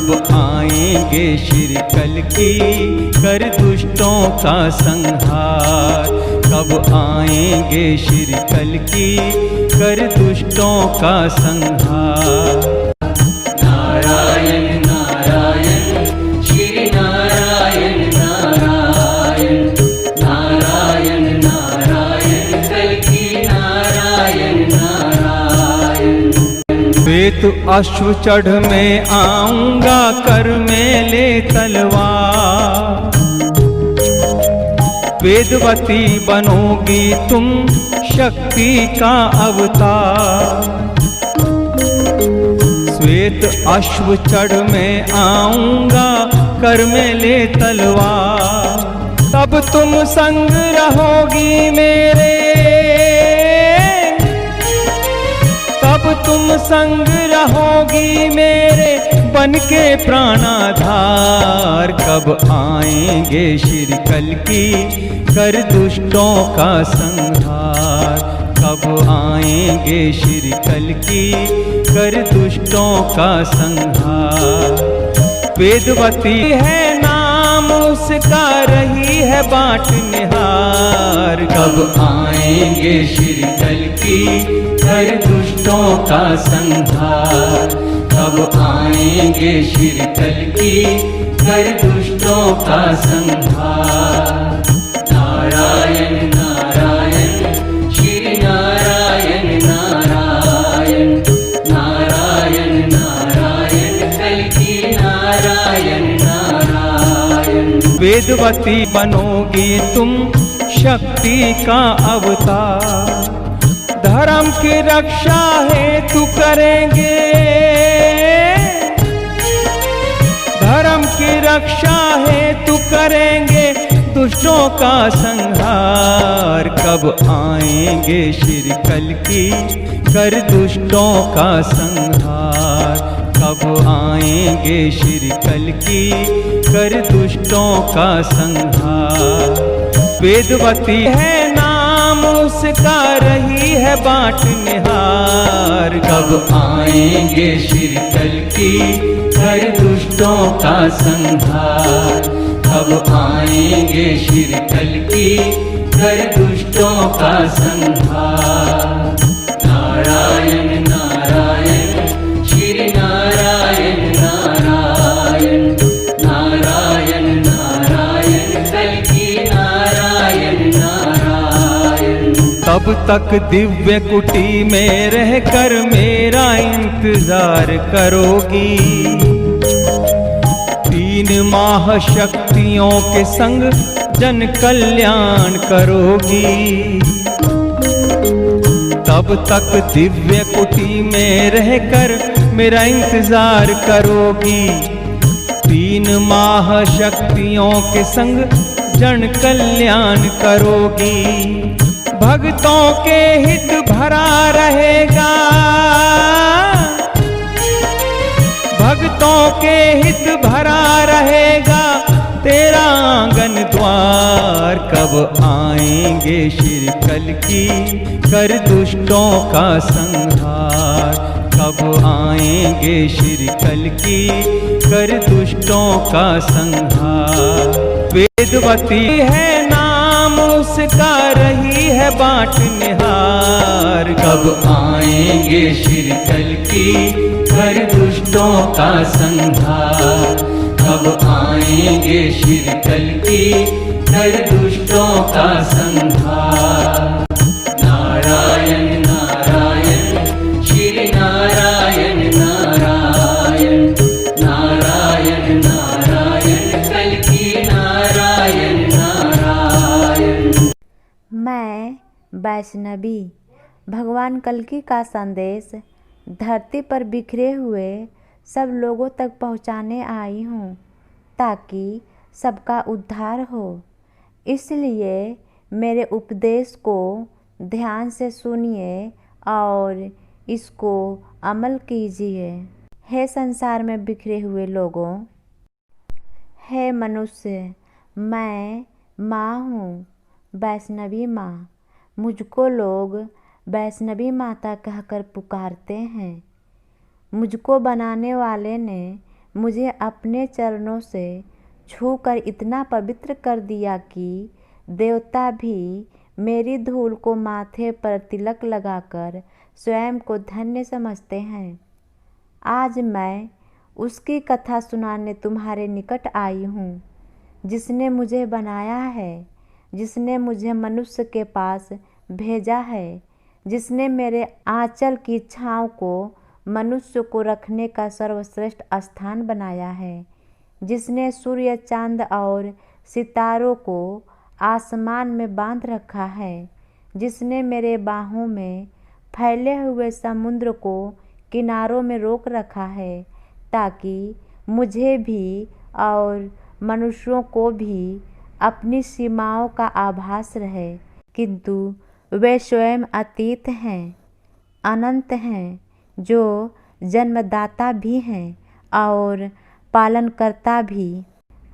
कब आएंगे श्री कल्कि कर दुष्टों का संहार। कब आएंगे श्री कल्कि कर दुष्टों का संहार। नारायण नारायण श्री नारायण नारायण नारायण नारायण कल्कि नारायण नारायण। श्वेत अश्व चढ़ में आऊंगा कर में ले तलवार। वेदवती बनोगी तुम शक्ति का अवतार। श्वेत अश्व चढ़ में आऊंगा कर में ले तलवार। तब तुम संग रहोगी मेरे, तब तुम संग रहोगी मेरे बन के प्राणाधार। कब आएंगे श्री कल्कि कर दुष्टों का संहार। कब आएंगे श्री कल्कि कर दुष्टों का संहार। वेदवती है नाम उसका रही है बाट निहार। कब आएंगे श्री कल्कि कर दुष्टों का संहार। कब आएंगे श्री कल्कि कर दुष्टों का संहार। नारायण नारायण श्री नारायण नारायण नारायण नारायण कल्कि नारायण नारायण। वेदवती बनोगी तुम शक्ति का अवतार। धर्म की रक्षा हेतु करेंगे, धर्म की रक्षा हेतु करेंगे दुष्टों का संहार। कब आएंगे श्री कल्कि कर दुष्टों का संहार। कब आएंगे श्री कल्कि कर दुष्टों का संहार। वेदवती है नाम उसका रही है बाट निहार। कब आएंगे श्री कल्कि कर दुष्टों का संहार। कब आएंगे श्री कल्कि कर दुष्टों का संहार। नारायण नारायण श्री नारायण नारायण नारायण नारायण कल्कि नारायण नारायण। तब तक दिव्य कुटी में रहकर मेरा इंतजार करोगी। 3 माह शक्तियों के संग जन कल्याण करोगी। तब तक दिव्य कुटी में रहकर मेरा इंतजार करोगी। 3 माह शक्तियों के संग जन कल्याण करोगी। भक्तों के हित भरा रहेगा, भक्तों के हित भरा रहेगा तेरा आंगन द्वार। कब आएंगे श्री कल्कि कर दुष्टों का संहार। कब आएंगे श्री कल्कि कर दुष्टों का संहार। वेदवती है नाम उसका रही है बाट निहार। कब आएंगे श्री कल्कि कर दुष्टों का संहार। कब आएंगे श्री कल्कि कर दुष्टों का संहार। नारायण नारायण श्री नारायण नारायण नारायण नारायण कल्कि नारायण नारायण। मैं वैष्णवी भगवान कल्कि का संदेश धरती पर बिखरे हुए सब लोगों तक पहुंचाने आई हूँ ताकि सबका उद्धार हो। इसलिए मेरे उपदेश को ध्यान से सुनिए और इसको अमल कीजिए। हे संसार में बिखरे हुए लोगों, हे मनुष्य, मैं माँ हूँ, वैष्णवी माँ। मुझको लोग वैष्णवी माता कहकर पुकारते हैं। मुझको बनाने वाले ने मुझे अपने चरणों से छूकर इतना पवित्र कर दिया कि देवता भी मेरी धूल को माथे पर तिलक लगाकर स्वयं को धन्य समझते हैं। आज मैं उसकी कथा सुनाने तुम्हारे निकट आई हूँ, जिसने मुझे बनाया है, जिसने मुझे मनुष्य के पास भेजा है, जिसने मेरे आंचल की छाँव को मनुष्य को रखने का सर्वश्रेष्ठ स्थान बनाया है, जिसने सूर्य, चांद और सितारों को आसमान में बांध रखा है, जिसने मेरे बाहों में फैले हुए समुद्र को किनारों में रोक रखा है, ताकि मुझे भी और मनुष्यों को भी अपनी सीमाओं का आभास रहे, किंतु वे स्वयं अतीत हैं, अनंत हैं, जो जन्मदाता भी हैं और पालनकर्ता भी।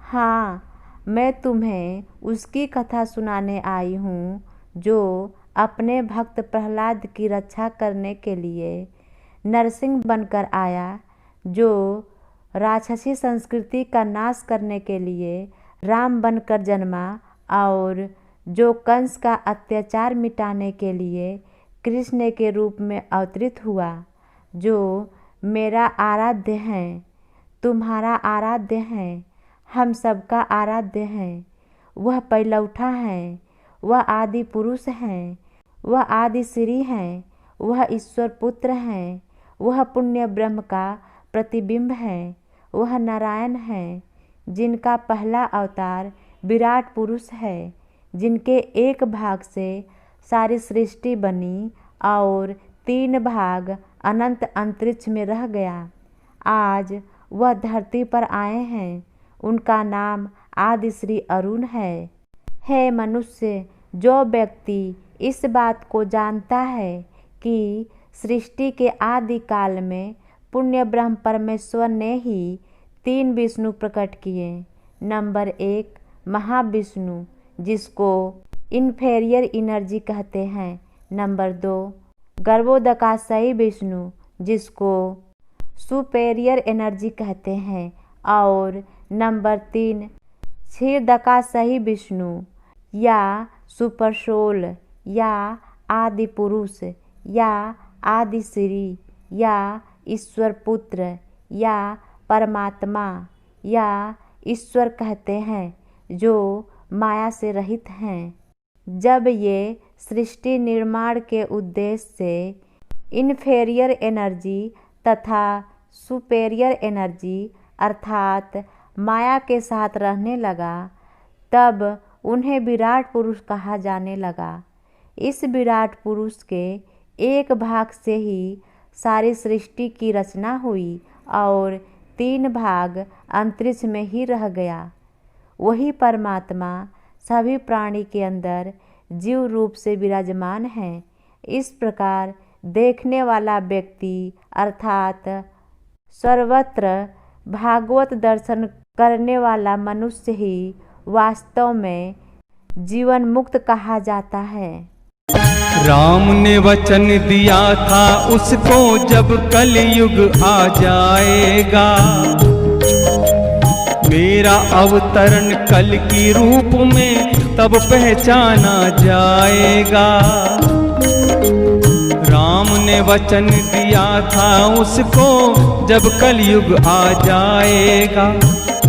हाँ, मैं तुम्हें उसकी कथा सुनाने आई हूँ जो अपने भक्त प्रहलाद की रक्षा करने के लिए नरसिंह बनकर आया, जो राक्षसी संस्कृति का नाश करने के लिए राम बनकर जन्मा और जो कंस का अत्याचार मिटाने के लिए कृष्ण के रूप में अवतरित हुआ, जो मेरा आराध्य है, तुम्हारा आराध्य है, हम सबका आराध्य है। वह पैलौठा है, वह आदि पुरुष हैं, वह आदि श्री हैं, वह ईश्वर पुत्र हैं, वह पुण्य ब्रह्म का प्रतिबिंब है, वह नारायण है, जिनका पहला अवतार विराट पुरुष है, जिनके एक भाग से सारी सृष्टि बनी और 3 भाग अनंत अंतरिक्ष में रह गया। आज वह धरती पर आए हैं, उनका नाम आदि श्री अरुण है। हे मनुष्य, जो व्यक्ति इस बात को जानता है कि सृष्टि के आदि काल में पुण्य ब्रह्म परमेश्वर ने ही 3 विष्णु प्रकट किए। नंबर 1 महाविष्णु, जिसको इन्फेरियर एनर्जी कहते हैं। नंबर 2 गर्भोदकाशयी विष्णु, जिसको सुपेरियर एनर्जी कहते हैं। और नंबर 3 क्षीरदकाशयी विष्णु या सुपर सोल या आदि पुरुष या आदि श्री या ईश्वर पुत्र या परमात्मा या ईश्वर कहते हैं, जो माया से रहित हैं। जब ये सृष्टि निर्माण के उद्देश्य से इन्फेरियर एनर्जी तथा सुपेरियर एनर्जी अर्थात माया के साथ रहने लगा, तब उन्हें विराट पुरुष कहा जाने लगा। इस विराट पुरुष के एक भाग से ही सारी सृष्टि की रचना हुई और 3 भाग अंतरिक्ष में ही रह गया। वही परमात्मा सभी प्राणी के अंदर जीव रूप से विराजमान है। इस प्रकार देखने वाला व्यक्ति अर्थात सर्वत्र भागवत दर्शन करने वाला मनुष्य ही वास्तव में जीवन मुक्त कहा जाता है। राम ने वचन दिया था उसको, जब कलयुग आ जाएगा, मेरा अवतरण कल की रूप में तब पहचाना जाएगा। राम ने वचन दिया था उसको, जब कलयुग आ जाएगा,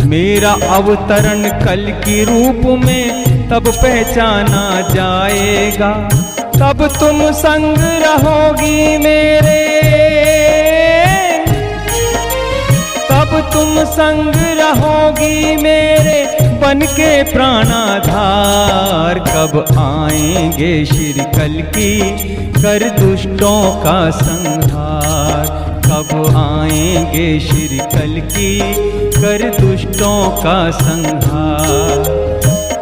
मेरा अवतरण कल की रूप में तब पहचाना जाएगा। तब तुम संग रहोगी मेरे, तब तुम संग रहोगी मेरे, बन के प्राणाधार। कब आएंगे श्री कल की, कर दुष्टों का संहार। कब आएंगे श्री कल की, कर दुष्टों का संहार।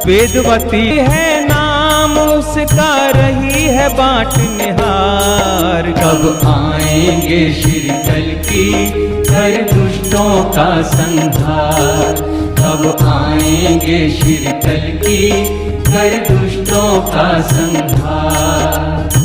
वेदवती है नाम उसका, रही है बाट निहार। कब आएंगे श्री कल की, कर दुष्टों का संहार। कब आएंगे श्री कल की, कर दुष्टों का संहार।